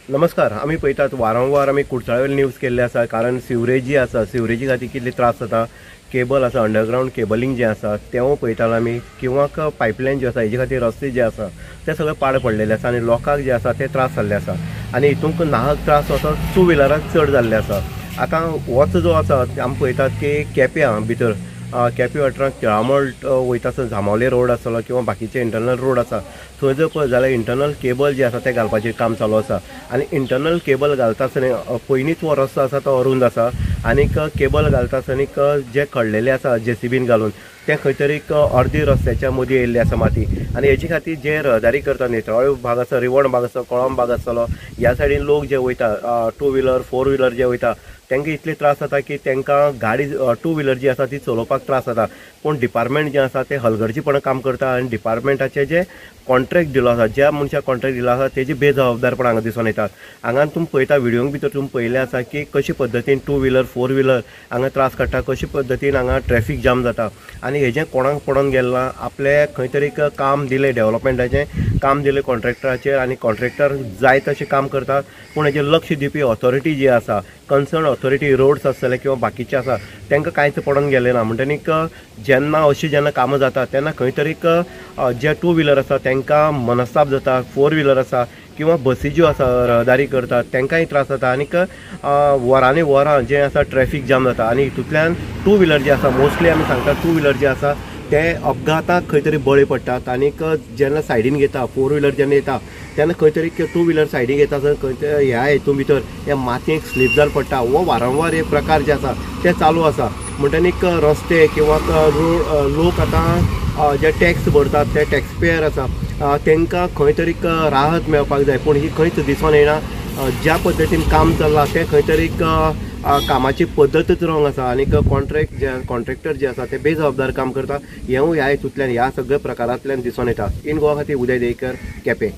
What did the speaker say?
नमस्कार. आम्ही पळयतात वारंवार आम्ही कुडचड्यावेले न्यूज केल्ले आसा, कारण सिवरेज जी आसा सिवरेजी खातीर कितले त्रास जाता. केबल आसा, अंडरग्राउंड केबलिंग जे आसा तेवूय पळयतालो आमी, किंवा पायपलायन जे आसा हेजे खातीर रस्ते जे आसा ते सगळे पाड पडलेले आसा आनी लोकांक जे आसा ते त्रास जाल्ले आसा. आनी हितूंक नाहक त्रास असो टू व्हिलराक चड जाल्ले आसा. आतां होच जो आसा आमी पळयतात की केप्यां भितर केप्यां वाठारांत तिळामळ वयता आसतना जांबावले रोड आसतलो किंवा बाकीचे इंटरनल रोड आसा, थंय जर पळयत जाल्यार इंटरनल केबल जे आसा ते घालपाचें काम चालू आसा. आनी इंटरनल केबल घालता आसतना पयलींच वो रस्तो आसा तो अरूंद आसा, आनीक केबल घालता आसतना जे खडलेले आसा जेसीबीन घालून ते खंय तरी अर्दी रस्त्याच्या मदीं येयल्ले आसा माती. आनी हेजे खातीर जे रहदारी करता, नेत्रावळी भाग आसा, रिवण भाग आसा, कोळम भाग आसतलो, ह्या सायडीन लोक जे वयता टू व्हिलर फोर व्हिलर जे वयता तांकां इतले त्रास जाता की तांकां गाडी टू व्हिलर जी आसा ती चलोवपाक त्रास जाता. पूण डिपार्टमेंट जे आसा ते हलगर्जीपणान काम करता आनी डिपार्टमेंटाचे जे कॉन्ट्रॅक्ट दिलो आसा, ज्या मनशाक कॉन्ट्रॅक्ट दिलो आसा तेजी बेजबाबदारपण हांगा दिसून येतात. हांगा तुमी पळयता व्हिडिओ भितर तुमी पळयलें आसा की कशे पद्दतीन टू व्हिलर फोर व्हिलर हांगा त्रास काडटा, कशे पद्दतीन हांगा ट्रॅफीक जाम जाता. आनी हेजें कोणाक पडोन गेलां, आपले खंय तरी काम दिलें डेव्हलपमेंटाचें काम दिलें कॉन्ट्रॅक्टराचेर आनी कॉन्ट्रॅक्टर जाय तशें काम करता. पूण हेजेर लक्ष दिवपी ऑथॉरिटी जी आसा, कन्सर्न ऑथॉरिटी रोड्स आसतले किंवा बाकीचे आसा तांकां कांयच पडोन गेलें ना. म्हणटनीक जेन्ना अशीं जेन्ना कामां जाता तेन्ना खंय तरी जे टू व्हिलर आसा तांकां मनस्ताप जाता, फोर व्हिलर आसा किंवा बसी ज्यो आसा रहदारी करतात तांकांय त्रास जाता. आनीक वरांनी वरां जें आसा ट्रॅफीक जाम जाता. आनी हितूंतल्यान टू व्हिलर जे आसा मोस्टली आमी सांगता टू व्हिलर जे आसा ते अपघाताक खंय तरी बळी पडटात. आनीक जेन्ना सायडीन घेता फोर व्हिलर जेन्ना येता तेन्ना खंय तरी टू व्हिलर सायडीक येता खंय तरी ह्या हितून भितर ह्या मातयेक स्लीप जावन पडटा. हो वारंवार हे प्रकार जे आसा ते चालू आसा. म्हणटनीक रस्ते किंवा लोक आतां जे टॅक्स भरतात ते टॅक्स पेयर आसा तांकां खंय तरी राहत मेळपाक जाय, पूण ही खंयच दिसून येना. ज्या पद्दतीन काम चल्लां तें खंय तरी कामाची पद्दतच रॉंग आसा. आनीक कॉन्ट्रॅक्टर जे आसा ते बेजबाबदार काम करता. हेंवूय ह्या हितूंतल्यान ह्या सगळ्या प्रकारांतल्यान दिसून येता. इन गोवा खातीर उदय देयकर, केपें.